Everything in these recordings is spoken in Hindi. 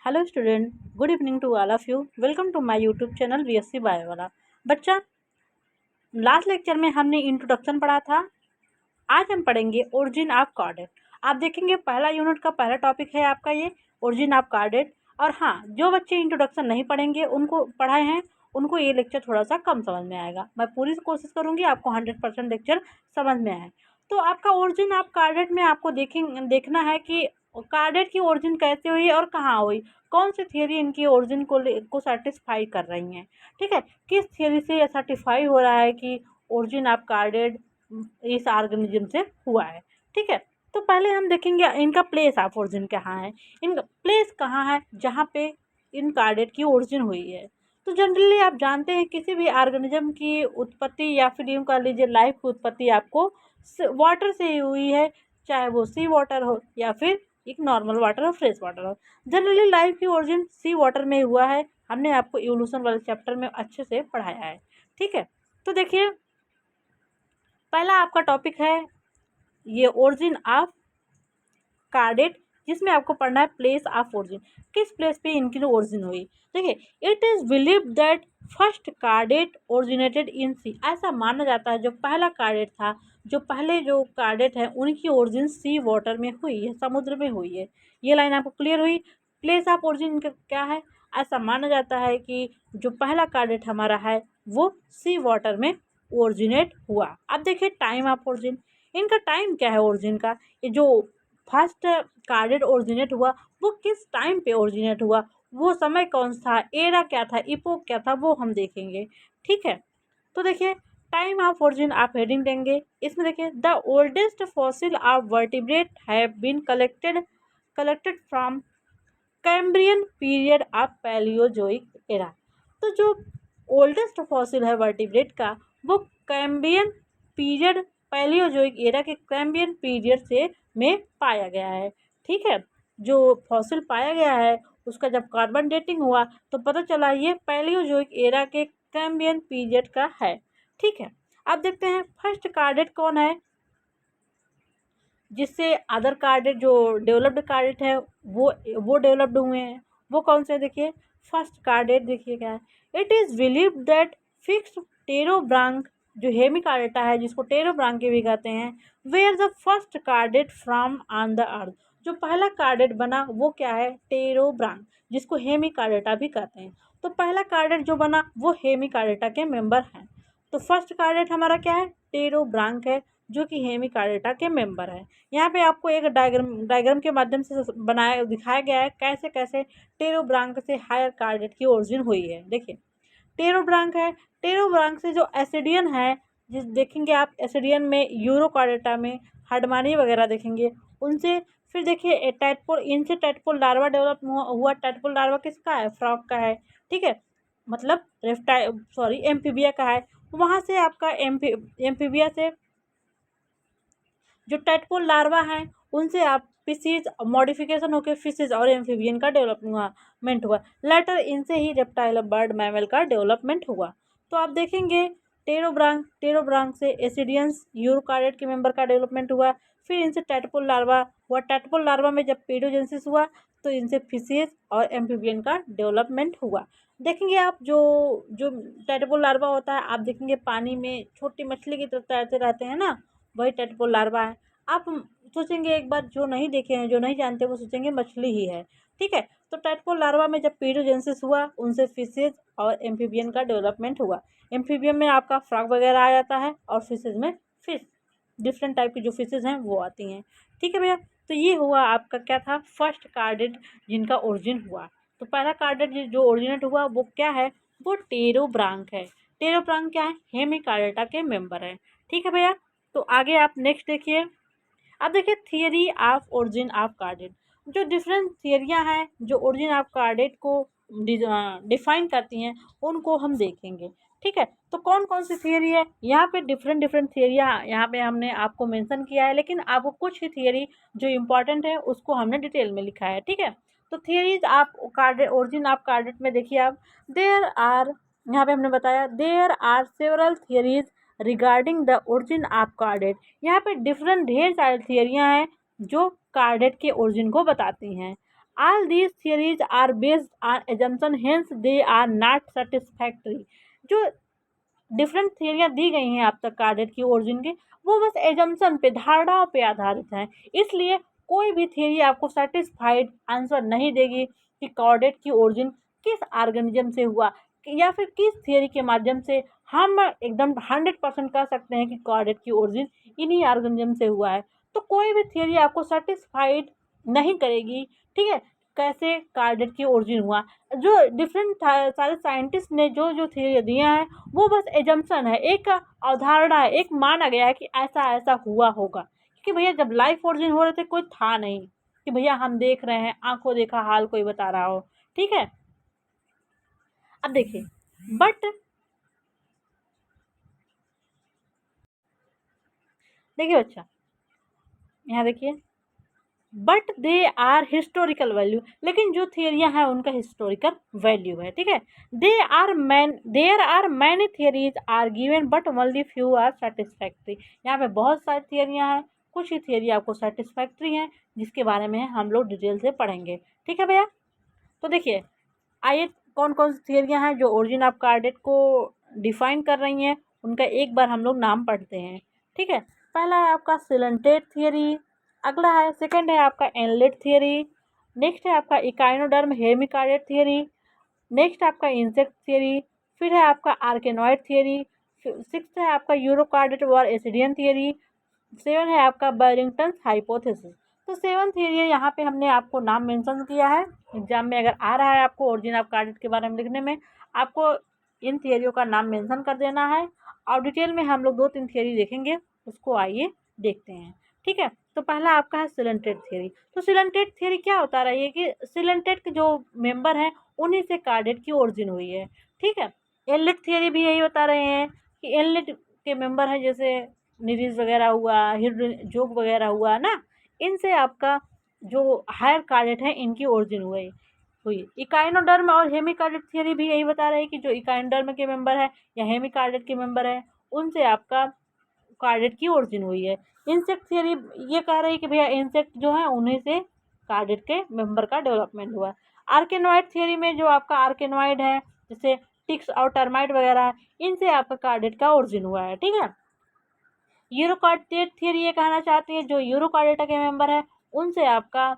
Hello student, good evening to all of you. Welcome to my YouTube channel BSc bio वाला। बच्चा, लास्ट लेक्चर में हमने इंट्रोडक्शन पढ़ा था। आज हम पढ़ेंगे ओरिजिन ऑफ कार्डेट। आप देखेंगे पहला यूनिट का पहला टॉपिक है आपका ये ओरिजिन ऑफ कार्डेट। और हाँ, जो बच्चे इंट्रोडक्शन नहीं पढ़ेंगे उनको पढ़ाए हैं उनको ये लेक्चर थोड़ा सा कम समझ में आएगा। मैं पूरी कोशिश करूँगी आपको 100% लेक्चर समझ में आए। तो आपका ओरिजिन ऑफ कार्डेट में आपको देखना है कि कार्डेट की ओरिजिन कैसे हुई और कहाँ हुई, कौन सी थियरी इनकी ओरिजिन को सेटिस्फाई कर रही हैं। ठीक है, किस थियरी से ये सर्टिफाई हो रहा है कि ओरिजिन ऑफ कार्डेट इस ऑर्गेनिज्म से हुआ है। ठीक है, तो पहले हम देखेंगे इनका प्लेस ऑफ ओरिजिन कहाँ है। इनका प्लेस कहाँ है जहाँ पे इन कार्डेट की ओरिजिन हुई है। तो जनरली आप जानते हैं किसी भी ऑर्गेनिज्म की उत्पत्ति या फिर यूँ कह लीजिए लाइफ की उत्पत्ति आपको वाटर से हुई है, चाहे वो सी वाटर हो या फिर एक नॉर्मल वाटर हो, फ्रेश वाटर हो। जनरली लाइफ की ओरिजिन सी वाटर में हुआ है। हमने आपको इवोल्यूशन वाले चैप्टर में अच्छे से पढ़ाया है। ठीक है, तो देखिए पहला आपका टॉपिक है ये ओरिजिन ऑफ कार्डेट, जिसमें आपको पढ़ना है प्लेस ऑफ ओरिजिन, किस प्लेस पे इनकी ओरिजिन हुई। देखिए, it is believe that first chordate originated in sea. ऐसा माना जाता है जो पहला कार्डेट था, जो पहले जो कार्डेट है उनकी ओरिजिन सी वाटर में हुई है, समुद्र में हुई है। ये लाइन आपको क्लियर हुई। प्लेस ऑफ ओरिजिन क्या है, ऐसा माना जाता है कि जो पहला कार्डेट हमारा है वो सी वाटर में ओरिजिनेट हुआ। अब देखिए टाइम ऑफ ओरिजिन, इनका टाइम क्या है ओरिजिन का। ये जो फर्स्ट कार्डेट ओरिजिनेट हुआ वो किस टाइम पे ओरिजिनेट हुआ, वो समय कौन सा, एरा क्या था, इपोक क्या था, वो हम देखेंगे। ठीक है, तो देखिए टाइम ऑफ ओरिजिन आप हेडिंग देंगे। इसमें देखिए the oldest fossil of vertebrate have been collected from Cambrian period of Paleozoic era. तो जो ओल्डेस्ट फॉसिल है वर्टिब्रेट का वो कैम्ब्रियन पीरियड, पैलियोजोइक एरा के कैम्ब्रियन पीरियड से में पाया गया है। ठीक है, जो फॉसिल पाया गया है उसका जब कार्बन डेटिंग हुआ तो पता चला ये पैलियोजोइक एरा के कैम्ब्रियन पीरियड का है। ठीक है, अब देखते हैं फर्स्ट कार्डेट कौन है जिससे अदर कार्डेट जो डेवलप्ड कार्डेट है वो डेवलप्ड हुए हैं। वो कौन से, देखिए फर्स्ट कार्डेट देखिए क्या है। It is believe that fix pterobranch, जो हेमी कार्डेटा है जिसको टेरोब्रांके भी कहते हैं, where the first chordate from on the earth. जो पहला कार्डेट बना वो क्या है, टेरोब्रांक, जिसको हेमी कार्डेटा भी कहते हैं। तो पहला कार्डेट जो बना वो हेमी कार्डेटा के मेंबर हैं। तो फर्स्ट कार्डेट हमारा क्या है, टेरोब्रांक है, जो कि हेमी कार्डेटा के मेंबर है। यहाँ पे आपको एक डायग्राम के माध्यम से बनाया दिखाया गया है कैसे कैसे टेरोब्रांक से हायर कार्डेट की ओरिजिन हुई है। देखिए टेरोब्रांक है, टेरोब्रांक से जो एसिडियन है, जिस देखेंगे आप एसिडियन में यूरोकार्डेटा में हडमानी वगैरह देखेंगे उनसे। फिर देखिए टैडपोल, इनसे टैडपोल लार्वा डेवलप हुआ। टैडपोल लार्वा किसका है, फ्रॉग का है। ठीक है, मतलब रेप्टाइल सॉरी एम्फीबिया का है। वहाँ से आपका एम्फीबिया से जो टैडपोल लार्वा हैं उनसे आप फिशेज मॉडिफिकेशन होकर फिशेज और एम्फीबियन का डेवलपमेंट हुआ। लेटर इनसे ही रेप्टाइल बर्ड मैमल का डेवलपमेंट हुआ। तो आप देखेंगे टेरोब्रांक से एसिडियंस यूरोकार्डेट के मेंबर का डेवलपमेंट हुआ। फिर इनसे टैडपोल लार्वा हुआ। टैडपोल लार्वा में जब पेडोजेंसिस हुआ तो इनसे फिशेज और एम्फीबियन का डेवलपमेंट हुआ। देखेंगे आप जो जो टैडपोल लार्वा होता है, आप देखेंगे पानी में छोटी मछली की तरह तैरते रहते हैं ना, वही टैडपोल लार्वा है। आप सोचेंगे एक बार, जो नहीं देखे हैं जो नहीं जानते वो सोचेंगे मछली ही है। ठीक है, तो टैडपोल लार्वा में जब पीडोजेंसिस हुआ उनसे फिशेज और एम्फीबियन का डेवलपमेंट हुआ। एम्फीबियन में आपका फ्रॉग वगैरह आ जाता है और फिशेज में फिश, डिफरेंट टाइप की जो फिशेज हैं वो आती हैं। ठीक है भैया, तो ये हुआ आपका क्या था, फर्स्ट कार्डेट जिनका ओरिजिन हुआ। तो पहला कार्डेट जो ओरिजिनेट हुआ वो क्या है, वो टेरोब्रांक है। टेरोब्रांक क्या है, हेमी कार्डेटा के मेंबर है। ठीक है भैया, तो आगे आप नेक्स्ट देखिए। अब देखिए थियरी ऑफ ओरिजिन ऑफ कार्डेट, जो डिफरेंट थियरियाँ हैं जो ओरिजिन ऑफ कार्डेट को डिफाइन करती हैं उनको हम देखेंगे। ठीक है, तो कौन कौन सी थियरी है, यहाँ पे डिफरेंट डिफरेंट थियरियाँ यहाँ पे हमने आपको मेंशन किया है, लेकिन आपको कुछ ही थियरी जो इम्पोर्टेंट है उसको हमने डिटेल में लिखा है। ठीक है, तो थियरीज आप कार्डेट, ओरिजिन ऑफ कार्डेट में देखिए आप, देयर आर, यहाँ पे हमने बताया there are several theories regarding the origin of chordate. यहाँ पे डिफरेंट ढेर सारी थियरियाँ हैं जो कार्डेट के ओरिजिन को बताती हैं। All these theories are based on assumption, hence they are not satisfactory. जो डिफरेंट थियरियाँ दी गई हैं आप तक कार्डेट की ओरिजिन की, वो बस एजम्पशन पे, धारणाओं पे आधारित हैं। इसलिए कोई भी थियरी आपको सेटिस्फाइड आंसर नहीं देगी कि कार्डेट की ओरिजिन किस ऑर्गेनिज्म से हुआ, या फिर किस थियरी के माध्यम से हम एकदम 100% कह सकते हैं कि कार्डेट की ओरिजिन इन्हीं ऑर्गेनिज्म से हुआ है। तो कोई भी थियरी आपको सेटिस्फाइड नहीं करेगी, ठीक है, कैसे कार्डेट की ओरिजिन हुआ। जो डिफरेंट सारे साइंटिस्ट ने जो जो थियरी दिया है वो बस एजम्पशन है, एक अवधारणा है, एक माना गया है कि ऐसा ऐसा हुआ होगा। क्योंकि भैया जब लाइफ ओरिजिन हो रहे थे कोई था नहीं कि भैया हम देख रहे हैं, आंखों देखा हाल कोई बता रहा हो, ठीक है। अब देखिए, बट देखिए बच्चा, यहाँ देखिए, but they are historical value, लेकिन जो थियरियाँ हैं उनका हिस्टोरिकल वैल्यू है, ठीक है। There are many theories are given but only few are satisfactory. यहाँ पे बहुत सारी थियरियाँ हैं, कुछ ही थियरी आपको सेटिस्फैक्ट्री हैं, जिसके बारे में हम लोग डिटेल से पढ़ेंगे, ठीक है भैया। तो देखिए, आइए कौन कौन सी थियरियाँ हैं जो ओरिजिन ऑफ कार्डेट को डिफाइन कर रही हैं, उनका एक बार हम लोग नाम पढ़ते हैं, ठीक है। पहला है आपका सिलेंटेड थियरी, अगला है, सेकंड है आपका एनलेट थियरी, नेक्स्ट है आपका इकाइनोडर्म हेमिकार्डेट थियरी, नेक्स्ट आपका इंसेक्ट थियरी, फिर है आपका आर्केनॉइड थियरी, सिक्स्थ है आपका यूरोकार्डेट वर एसिडियन थियरी, सेवन है आपका बैरिंगटन हाइपोथेसिस। तो सेवन थियरी है, यहाँ पे हमने आपको नाम मेंशन किया है। एग्जाम में अगर आ रहा है आपको ओरिजिन ऑफ कार्डेट के बारे में लिखने में, आपको इन थियरियों का नाम मेंशन कर देना है, और डिटेल में हम लोग 2-3 थियरी देखेंगे, उसको आइए देखते हैं, ठीक है। तो पहला आपका है सिलेंटेड थियरी। तो सिलेंटेड थियरी क्या होता रही है कि सिलेंटेड के जो मेंबर हैं उन्हीं से कार्डेट की ओरिजिन हुई है, ठीक है। एनलेट थियरी भी यही बता रहे हैं कि एनलेट के मेंबर हैं, जैसे निरीज वगैरह हुआ, जोग वगैरह हुआ ना, इनसे आपका जो हायर कार्डेट है इनकी ओरिजिन हुई। इकाइनोडर्म और हेमिकार्डेट थियरी भी यही बता रहे हैं कि जो इकाइनोडर्म के मेंबर है या हेमिकार्डेट के मेंबर है उनसे आपका कार्डेट की ओरिजिन हुई है। इंसेक्ट थियरी ये कह रही है कि भैया इंसेक्ट जो है उन्हीं से कार्डेट के मेंबर का डेवलपमेंट हुआ है। आर्केनॉइड थियरी में जो आपका आर्केनॉइड है, जैसे टिक्स और टर्माइट वगैरह, इनसे आपका कार्डेट का ओरिजिन हुआ है, ठीक है। यूरोकार्डेट थियरी ये कहना चाहती है जो यूरोकार्डेटा के मेंबर है उनसे आपका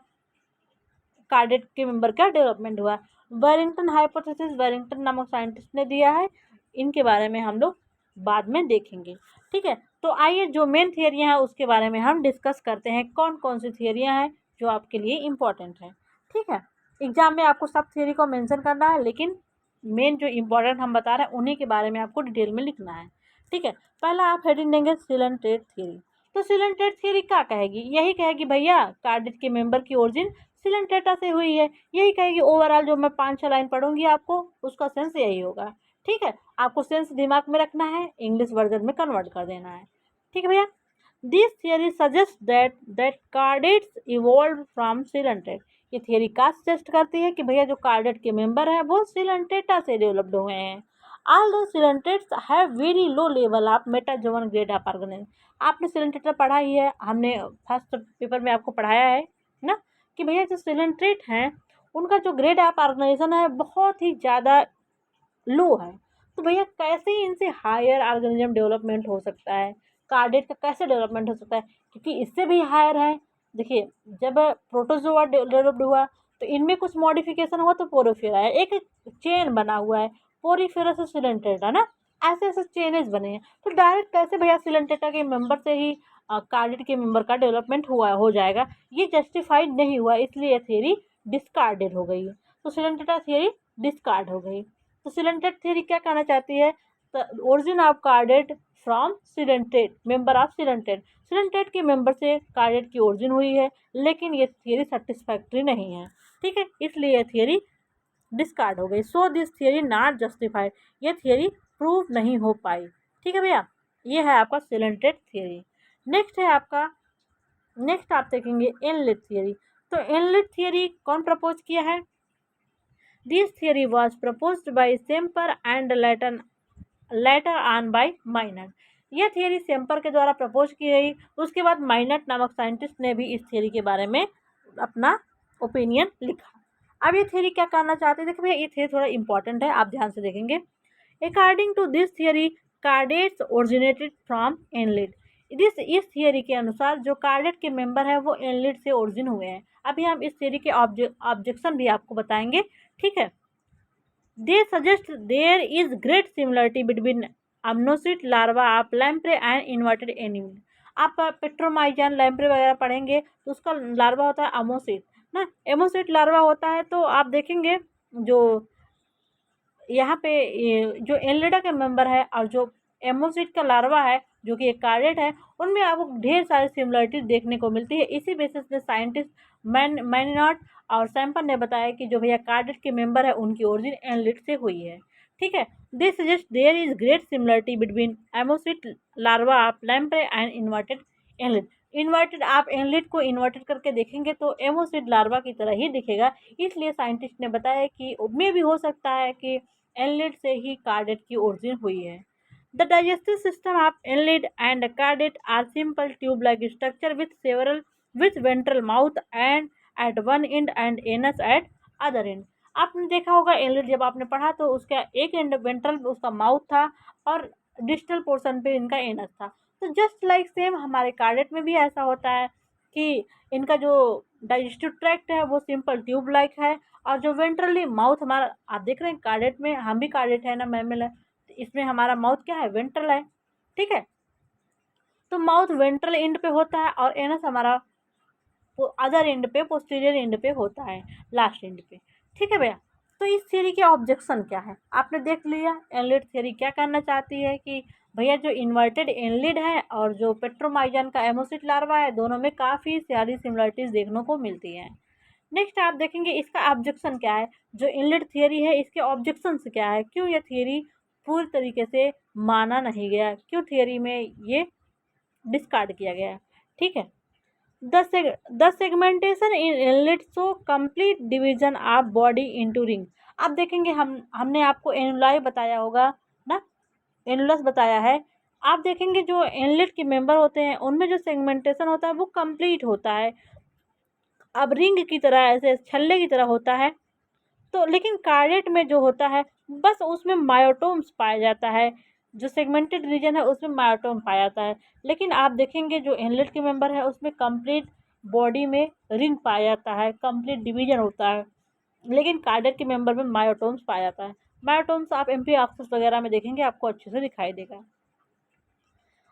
कार्डेट के मेंबर का डेवलपमेंट हुआ। बैरिंगटन हाइपोथेसिस बैरिंगटन नामक साइंटिस्ट ने दिया है, इनके बारे में हम लोग बाद में देखेंगे, ठीक है। तो आइए जो मेन थियरियाँ हैं उसके बारे में हम डिस्कस करते हैं, कौन कौन सी थियरियाँ हैं जो आपके लिए इम्पोर्टेंट हैं, ठीक है। एग्जाम में आपको सब थियरी को मेंशन करना है, लेकिन मेन जो इम्पोर्टेंट हम बता रहे हैं उन्हीं के बारे में आपको डिटेल में लिखना है, ठीक है। पहला आप हेडिंग देंगे सिलेंटेड थियरी। तो सिलेंटेड थियरी क्या कहेगी, यही कहेगी भैया कार्डेट के मेंबर की ओरिजिन सिलेंटेटा से हुई है, यही कहेगी। ओवरऑल जो मैं 5-6 लाइन पढ़ूंगी आपको उसका सेंस यही होगा, ठीक है। आपको सेंस दिमाग में रखना है, इंग्लिश वर्जन में कन्वर्ट कर देना है, ठीक है भैया। This theory suggest that chordates evolve from coelenterate. ये थियरी का सजेस्ट करती है कि भैया जो कार्डेट के मेंबर हैं वो सिलेंटेटा से डेवलप्ड हुए हैं। Although coelenterates have very low level of metazoan grade of organism. आपने सिलेंटेटा पढ़ा ही है, हमने फर्स्ट पेपर में आपको पढ़ाया है ना, कि भैया जो सिलेंट्रेट हैं उनका जो ग्रेड ऑफ ऑर्गेनाइजेशन है बहुत ही ज़्यादा लो है। तो भैया कैसे इनसे हायर ऑर्गेनिज्म डेवलपमेंट हो सकता है, कार्डेट का कैसे डेवलपमेंट हो सकता है, क्योंकि इससे भी हायर है। देखिए, जब प्रोटोजोआ डेवलप्ड हुआ तो इनमें कुछ मॉडिफिकेशन हुआ तो पोरोफेरा है, एक चेन बना हुआ है, पोरीफेरा से सिलेंटेटा ना, ऐसे ऐसे चेनेज बने हैं। तो डायरेक्ट कैसे भैया सिलेंटेटा के मेंबर से ही कार्डेट के मेंबर का डेवलपमेंट हुआ हो जाएगा, ये जस्टिफाइड नहीं हुआ, इसलिए ये थियरी डिस्कार्डेड हो गई। तो सिलेंटेटा थियरी डिस्कार्ड हो गई। तो सिलेंटेड थियरी क्या कहना चाहती है, origin of chordate from coelenterate member of coelenterate. Coelenterate के मेंबर से कार्डेट की ओरिजिन हुई है, लेकिन ये थियरी सेटिस्फैक्ट्री नहीं है, ठीक है, इसलिए ये थियरी डिस्कार्ड हो गई। So this theory not justified, ये थियरी प्रूव नहीं हो पाई, ठीक है भैया। ये है आपका सिलेंटेड थियरी। नेक्स्ट है आपका, नेक्स्ट आप देखेंगे इनलेट थियरी। तो इनलेट थियरी कौन प्रपोज किया है, this theory was proposed by Semper and later on by Minot. यह थियरी सेम्पर के द्वारा प्रपोज की गई, उसके बाद माइनट नामक साइंटिस्ट ने भी इस थियरी के बारे में अपना ओपिनियन लिखा। अब ये थ्योरी क्या करना चाहते हैं, देखिए भैया ये थ्योरी थोड़ा इंपॉर्टेंट है, आप ध्यान से देखेंगे। According to this theory chordates originated from annelid. इस थियरी के अनुसार जो कार्डेट के मेंबर है वो एनलिड से ओरिजिन हुए हैं। अभी हम इस थियरी के ऑब्जेक्शन भी आपको बताएंगे, ठीक है। They suggest there is great similarity between ammocoete larva of lamprey and inverted animal. आप पेट्रोमाइजन लैम्प्रे वगैरह पढ़ेंगे तो उसका लार्वा होता है अमोसिट ना, एमोसिट लार्वा होता है। तो आप देखेंगे जो यहाँ पे जो एनलिडा के मेंबर है और जो एमोसिट का लार्वा है जो कि एक कार्डेट है, उनमें आपको ढेर सारी सिमिलरिटीज देखने को मिलती है। इसी बेसिस पे साइंटिस्ट मैनॉट और सैम्पल ने बताया कि जो भैया कार्डेट के मेंबर है उनकी ओरिजिन एनलिड से हुई है, ठीक है। They suggest there is great similarity between ammocoete larva of lamprey and inverted annelid. Inverted आप एनलिड को इन्वर्टेड करके देखेंगे तो एमोसिड लार्वा की तरह ही दिखेगा। इसलिए साइंटिस्ट ने बताया कि मे भी हो सकता है कि एनलिड से ही कार्डेट की ओरिजिन हुई है। The digestive system of annelid and chordate are simple tube like structure with ventral mouth and at one end anus at other end. आपने देखा होगा एनलिड जब आपने पढ़ा तो उसका एक एंड वेंट्रल उसका माउथ था और डिस्टल पोर्शन पे इनका एनस था। तो जस्ट लाइक सेम हमारे कार्डेट में भी ऐसा होता है कि इनका जो डाइजेस्टिव ट्रैक्ट है वो सिंपल ट्यूब लाइक है और जो वेंट्रली माउथ हमारा, आप देख रहे हैं कार्डेट में, हम भी कार्डेट है ना, मैमल है, तो इसमें हमारा माउथ क्या है, वेंट्रल है, ठीक है। तो माउथ वेंट्रल एंड पे होता है और एनस हमारा अदर एंड पे, पोस्टीरियर एंड पे होता है, लास्ट एंड पे, ठीक है भैया। तो इस थ्योरी के ऑब्जेक्शन क्या है, आपने देख लिया एनलिड थ्योरी क्या करना चाहती है कि भैया जो इन्वर्टेड एनलिड है और जो पेट्रोमाइजन का एमोसिट लार्वा है दोनों में काफ़ी सारी सिमिलरिटीज़ देखने को मिलती हैं। नेक्स्ट आप देखेंगे इसका ऑब्जेक्शन क्या है, जो इनलेट थियरी है इसके ऑब्जेक्शंस क्या है, क्यों ये थियरी पूरी तरीके से माना नहीं गया, क्यों थियरी में ये डिस्कार्ड किया गया, ठीक है। The segmentation in inlet show complete division of body into ring. आप देखेंगे हमने आपको एनुलाई बताया होगा ना, एनुलस बताया है। आप देखेंगे जो इनलेट के मेंबर होते हैं उनमें जो सेगमेंटेशन होता है वो कंप्लीट होता है, अब रिंग की तरह ऐसे छल्ले की तरह होता है। तो लेकिन कार्डेट में जो होता है बस उसमें मायोटोम्स पाया जाता है, जो सेगमेंटेड रीजन है उसमें मायोटोम पाया जाता है। लेकिन आप देखेंगे जो इनलेट के मेंबर है उसमें कंप्लीट बॉडी में रिंग पाया जाता है, कंप्लीट डिवीजन होता है। लेकिन कार्डेट के मेंबर में मायोटोम्स पाया जाता है। मायोटोम्स आप एमपी ऑक्सिस वगैरह में देखेंगे आपको अच्छे से दिखाई देगा।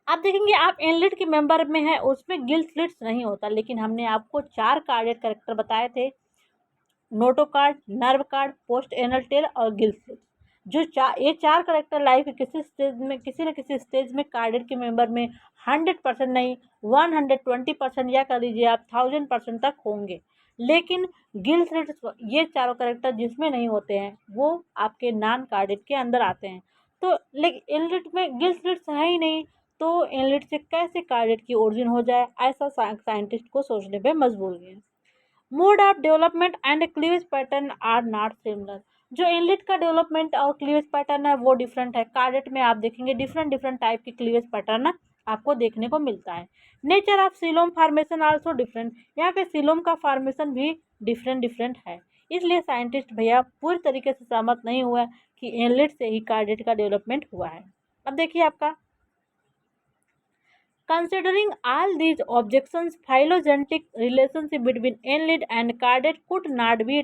आप देखेंगे आप इनलेट के मेंबर में है उसमें गिल स्लिट्स नहीं होता, लेकिन हमने आपको 4 कार्डेट कैरेक्टर बताए थे, notochord, nerve card, post anal tail और गिल स्लिट्स। जो ये चार करेक्टर लाइफ के किसी स्टेज में, किसी न किसी स्टेज में कार्डेट के मेंबर में 100% नहीं 120% या कर लीजिए आप 1000% तक होंगे। लेकिन गिल स्लिट्स ये चारों करेक्टर जिसमें नहीं होते हैं वो आपके नॉन कार्डेट के अंदर आते हैं। तो लेकिन इनलिट में गिल स्लिट्स है ही नहीं, तो इनलिट से कैसे कार्डेट की ओरिजिन हो जाए, ऐसा साइंटिस्ट को सोचने पे मजबूर है। Mode of development and cleavage pattern are not similar. जो इनलेट का डेवलपमेंट और क्लीवेज पैटर्न है वो डिफरेंट है। कार्डेट में आप देखेंगे डिफरेंट डिफरेंट टाइप के क्लीवेज पैटर्न आपको देखने को मिलता है। Nature of coelom formation also different, यहाँ पे सीलोम का फार्मेशन भी डिफरेंट डिफरेंट है। इसलिए साइंटिस्ट भैया पूरी तरीके से सहमत नहीं हुआ कि इनलेट से ही कार्डेट का डेवलपमेंट हुआ है। अब देखिए आपका considering all these objections, phylogenetic relationship between annelid and cardate could not be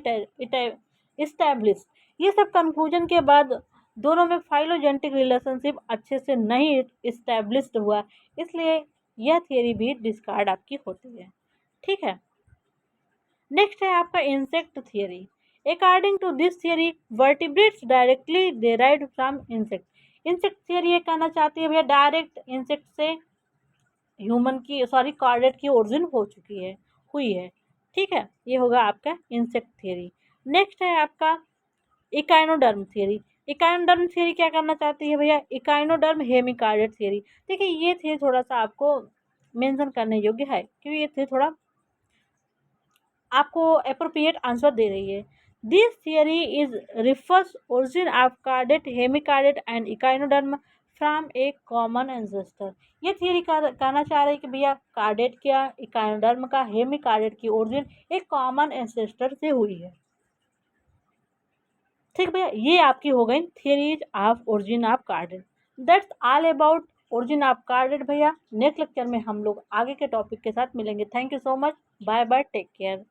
established। ये सब कंक्लूजन के बाद दोनों में फाइलोजेनेटिक रिलेशनशिप अच्छे से नहीं इस्टेब्लिश्ड हुआ, इसलिए यह थियरी भी डिस्कार्ड आपकी होती है, ठीक है। नेक्स्ट है आपका insect theory. According to this theory vertebrates directly derived from insect. Insect theory ये कहना चाहती है भैया डायरेक्ट इंसेक्ट से ह्यूमन की कार्डेट की ओरिजिन हो चुकी है, हुई है, ठीक है। ये होगा आपका इंसेक्ट थियरी। नेक्स्ट है आपका इकाइनोडर्म थियरी। इकाइनोडर्म थियरी क्या करना चाहती है भैया, इकाइनोडर्म हेमिकार्डेट थियरी। देखिए ये थियरी थोड़ा सा आपको मेंशन करने योग्य है क्योंकि ये थियरी थोड़ा आपको अप्रोप्रिएट आंसर दे रही है। This theory is refers origin of chordate hemichordate and echinoderm from a common ancestor. ये थियरी कहना चाह रही है कि भैया कार्डेट क्या इकानोडर्म का हेमिकार्डेट की ओरिजिन एक कॉमन एंसेस्टर से हुई है। ठीक भैया, ये आपकी हो गई theories of origin of chordate. That's all about origin of chordate भैया। नेक्स्ट लेक्चर में हम लोग आगे के टॉपिक के साथ मिलेंगे। Thank you so much, bye bye, take care.